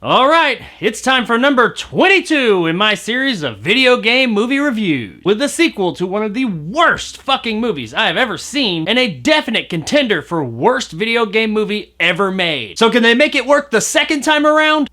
Alright, it's time for number 22 in my series of video game movie reviews, with the sequel to one of the worst fucking movies I have ever seen, and a definite contender for worst video game movie ever made. So can they make it work the second time around?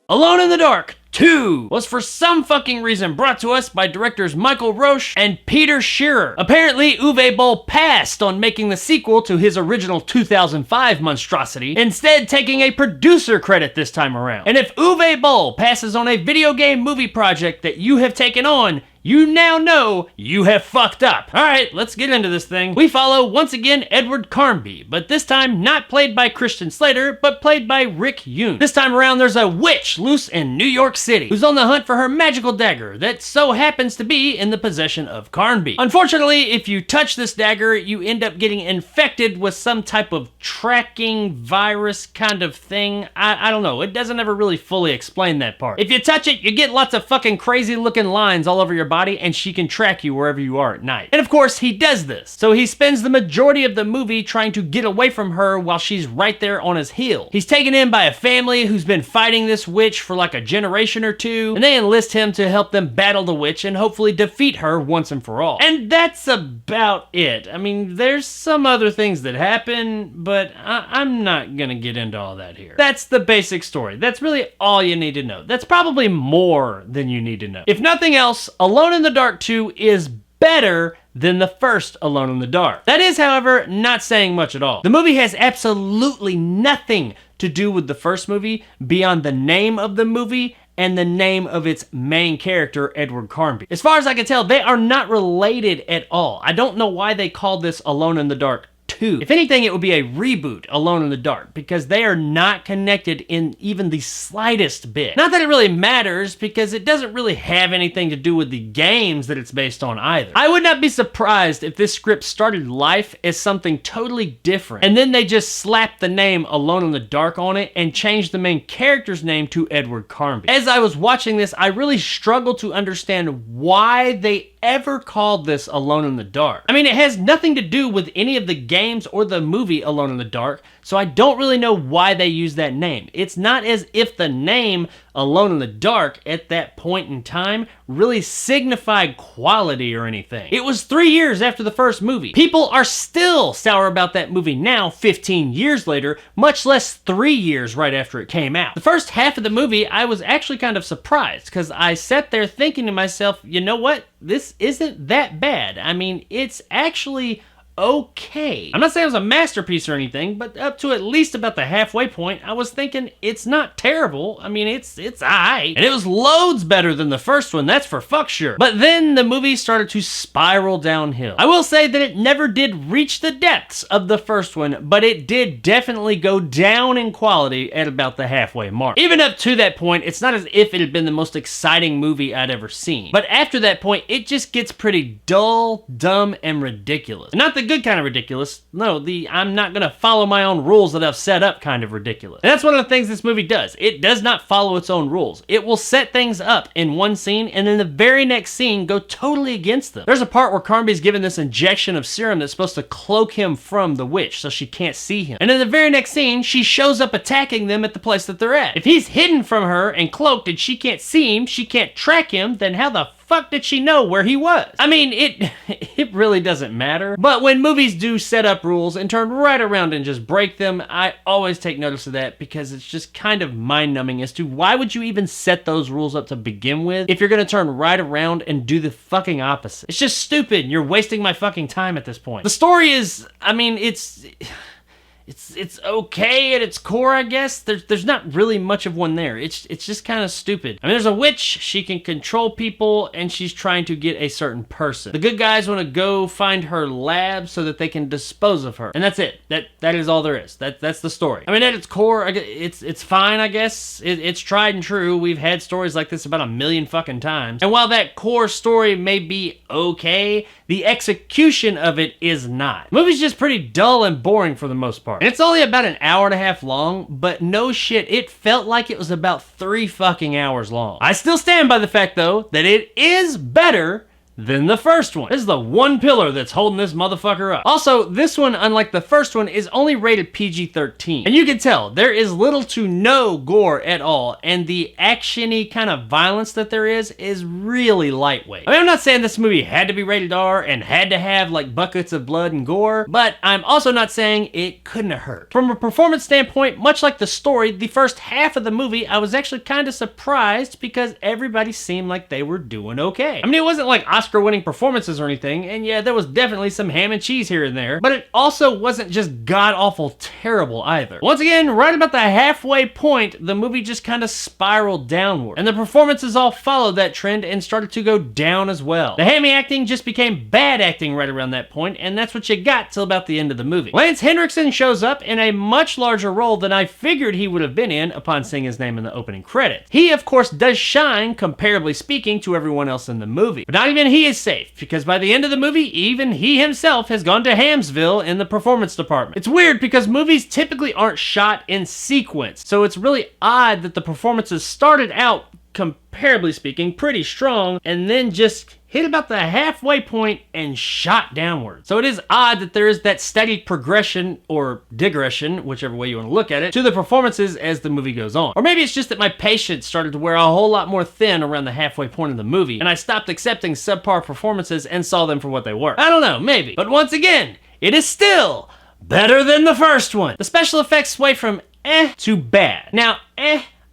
Alone in the Dark 2 was for some fucking reason brought to us by directors Michael Roche and Peter Shearer. Apparently, Uwe Boll passed on making the sequel to his original 2005 monstrosity, instead taking a producer credit this time around. And if Uwe Boll passes on a video game movie project that you have taken on, you now know you have fucked up. Alright, let's get into this thing. We follow, once again, Edward Carnby, but this time not played by Christian Slater, but played by Rick Yoon. This time around, there's a witch loose in New York City, who's on the hunt for her magical dagger that so happens to be in the possession of Carnby. Unfortunately, if you touch this dagger, you end up getting infected with some type of tracking virus kind of thing. I don't know, it doesn't ever really fully explain that part. If you touch it, you get lots of fucking crazy looking lines all over your body, and she can track you wherever you are at night. And of course, he does this. So he spends the majority of the movie trying to get away from her while she's right there on his heel. He's taken in by a family who's been fighting this witch for like a generation or two, and they enlist him to help them battle the witch and hopefully defeat her once and for all. And that's about it. I mean, there's some other things that happen, but I'm not gonna get into all that here. That's the basic story. That's really all you need to know. That's probably more than you need to know. If nothing else, Alone in the Dark 2 is better than the first Alone in the Dark. That is, however, not saying much at all. The movie has absolutely nothing to do with the first movie beyond the name of the movie and the name of its main character, Edward Carnby. As far as I can tell, they are not related at all. I don't know why they called this Alone in the Dark 2. If anything, it would be a reboot, Alone in the Dark, because they are not connected in even the slightest bit. Not that it really matters, because it doesn't really have anything to do with the games that it's based on either. I would not be surprised if this script started life as something totally different, and then they just slapped the name Alone in the Dark on it and changed the main character's name to Edward Carnby. As I was watching this, I really struggled to understand why they ever called this Alone in the Dark. I mean, it has nothing to do with any of the games or the movie Alone in the Dark, so I don't really know why they use that name. It's not as if the name Alone in the Dark at that point in time really signified quality or anything. It was 3 years after the first movie. People are still sour about that movie now, 15 years later, much less 3 years right after it came out. The first half of the movie, I was actually kind of surprised, because I sat there thinking to myself, you know what? This isn't that bad. I mean, it's actually okay. I'm not saying it was a masterpiece or anything, but up to at least about the halfway point, I was thinking it's not terrible. I mean, it's aight. And it was loads better than the first one, that's for fuck sure. But then the movie started to spiral downhill. I will say that it never did reach the depths of the first one, but it did definitely go down in quality at about the halfway mark. Even up to that point, it's not as if it had been the most exciting movie I'd ever seen. But after that point, it just gets pretty dull, dumb, and ridiculous. Not the good kind of ridiculous. No, the I'm not gonna follow my own rules that I've set up kind of ridiculous. And that's one of the things this movie does. It does not follow its own rules. It will set things up in one scene and then the very next scene go totally against them. There's a part where Carnby's given this injection of serum that's supposed to cloak him from the witch so she can't see him. And in the very next scene, she shows up attacking them at the place that they're at. If he's hidden from her and cloaked and she can't see him, she can't track him, then how the fuck did she know where he was? I mean, it really doesn't matter. But when movies do set up rules and turn right around and just break them, I always take notice of that because it's just kind of mind-numbing as to why would you even set those rules up to begin with if you're gonna turn right around and do the fucking opposite. It's just stupid. You're wasting my fucking time at this point. The story is, I mean, it's okay at its core, I guess. There's not really much of one there. It's just kind of stupid. I mean, there's a witch, she can control people, and she's trying to get a certain person. The good guys want to go find her lab so that they can dispose of her. And that's it. That is all there is. That's the story. I mean, at its core, it's fine, I guess. It's tried and true. We've had stories like this about a million fucking times. And while that core story may be okay, the execution of it is not. The movie's just pretty dull and boring for the most part. And it's only about an hour and a half long, but no shit, it felt like it was about 3 fucking hours long. I still stand by the fact, though, that it is better than the first one. This is the one pillar that's holding this motherfucker up. Also, this one, unlike the first one, is only rated PG-13. And you can tell, there is little to no gore at all, and the action-y kind of violence that there is really lightweight. I mean, I'm not saying this movie had to be rated R and had to have, like, buckets of blood and gore, but I'm also not saying it couldn't have hurt. From a performance standpoint, much like the story, the first half of the movie, I was actually kind of surprised because everybody seemed like they were doing okay. I mean, it wasn't like Oscar-winning performances or anything, and yeah, there was definitely some ham and cheese here and there, but it also wasn't just god-awful terrible either. Once again, right about the halfway point, the movie just kind of spiraled downward, and the performances all followed that trend and started to go down as well. The hammy acting just became bad acting right around that point, and that's what you got till about the end of the movie. Lance Henriksen shows up in a much larger role than I figured he would have been in upon seeing his name in the opening credits. He, of course, does shine, comparably speaking, to everyone else in the movie. But not even he is safe, because by the end of the movie, even he himself has gone to Hamsville in the performance department. It's weird because movies typically aren't shot in sequence, so it's really odd that the performances started out, comparably speaking, pretty strong, and then just hit about the halfway point and shot downward. So it is odd that there is that steady progression, or digression, whichever way you want to look at it, to the performances as the movie goes on. Or maybe it's just that my patience started to wear a whole lot more thin around the halfway point of the movie, and I stopped accepting subpar performances and saw them for what they were. I don't know, maybe. But once again, it is still better than the first one. The special effects sway from to bad. Now,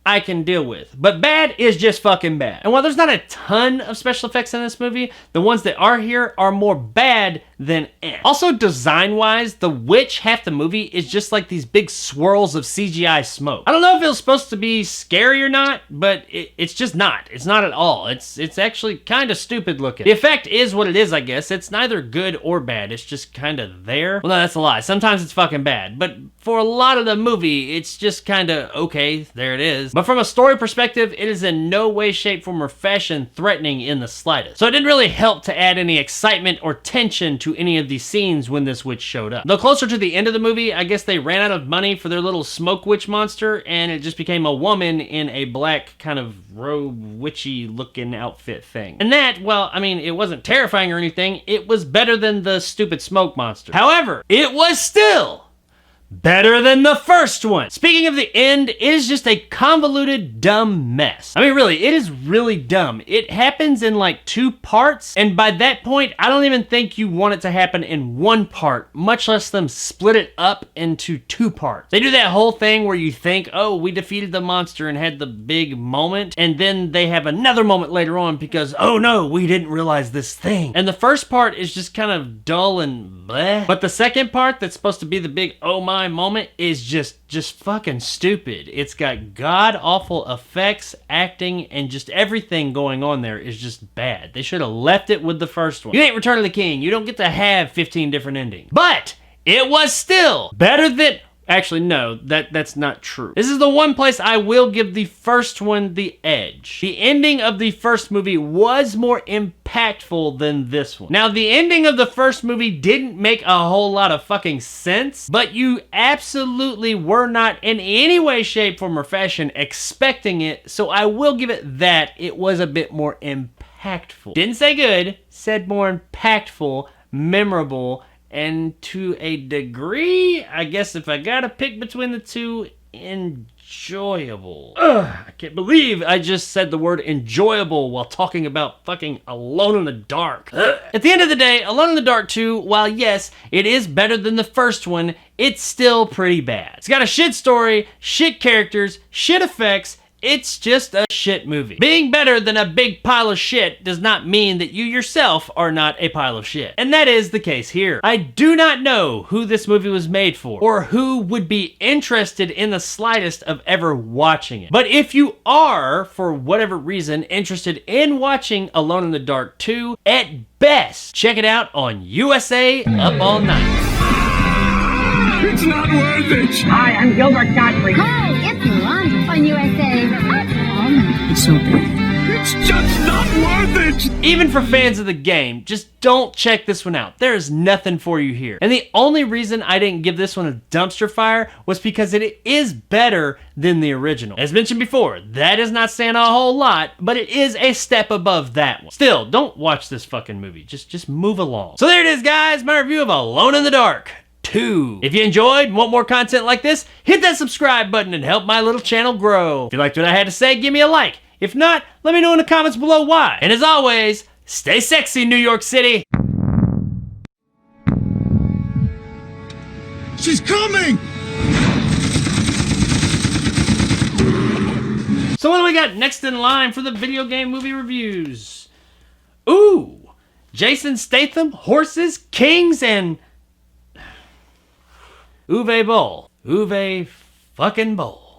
I can deal with, but bad is just fucking bad. And while there's not a ton of special effects in this movie, the ones that are here are more bad than Also, design-wise, the witch half the movie is just like these big swirls of CGI smoke. I don't know if it was supposed to be scary or not, but it's just not. It's not at all. It's actually kind of stupid looking. The effect is what it is, I guess. It's neither good or bad. It's just kind of there. Well, no, that's a lie. Sometimes it's fucking bad, but for a lot of the movie, it's just kind of okay, there it is. But from a story perspective, it is in no way, shape, form, or fashion threatening in the slightest. So it didn't really help to add any excitement or tension to any of these scenes when this witch showed up. Though closer to the end of the movie, I guess they ran out of money for their little smoke witch monster, and it just became a woman in a black kind of robe witchy looking outfit thing. And that, well, I mean, it wasn't terrifying or anything. It was better than the stupid smoke monster. However, it was still better than the first one. Speaking of the end, it is just a convoluted, dumb mess. I mean, really, it is really dumb. It happens in like 2 parts, and by that point, I don't even think you want it to happen in 1 part, much less them split it up into 2 parts. They do that whole thing where you think, oh, we defeated the monster and had the big moment, and then they have another moment later on because, oh no, we didn't realize this thing. And the first part is just kind of dull and bleh, but the second part that's supposed to be the big oh my moment is just fucking stupid. It's got god-awful effects, acting, and just everything going on there is just bad. They should have left it with the first one. You ain't Return of the King. You don't get to have 15 different endings. But it was still better than... Actually, no, that's not true. This is the one place I will give the first one the edge. The ending of the first movie was more impactful than this one. Now, the ending of the first movie didn't make a whole lot of fucking sense, but you absolutely were not in any way, shape, form, or fashion expecting it, so I will give it that. It was a bit more impactful. Didn't say good, said more impactful, memorable, and to a degree, I guess if I gotta pick between the two, enjoyable. I can't believe I just said the word enjoyable while talking about fucking Alone in the Dark. At the end of the day, Alone in the Dark 2, while yes, it is better than the first one, it's still pretty bad. It's got a shit story, shit characters, shit effects. It's just a shit movie. Being better than a big pile of shit does not mean that you yourself are not a pile of shit. And that is the case here. I do not know who this movie was made for, or who would be interested in the slightest of ever watching it. But if you are, for whatever reason, interested in watching Alone in the Dark 2, at best, check it out on USA Up All Night. It's not worth it! Hi, I'm Gilbert Gottfried. Hi, it's Yolanda on USA. It's okay. It's just not worth it! Even for fans of the game, just don't check this one out. There is nothing for you here. And the only reason I didn't give this one a dumpster fire was because it is better than the original. As mentioned before, that is not saying a whole lot, but it is a step above that one. Still, don't watch this fucking movie. Just move along. So there it is, guys, my review of Alone in the Dark 2. If you enjoyed and want more content like this, hit that subscribe button and help my little channel grow. If you liked what I had to say, give me a like. If not, let me know in the comments below why. And as always, stay sexy, New York City. She's coming! So what do we got next in line for the video game movie reviews? Ooh, Jason Statham, horses, kings, and Uwe Boll. Uwe fucking Boll.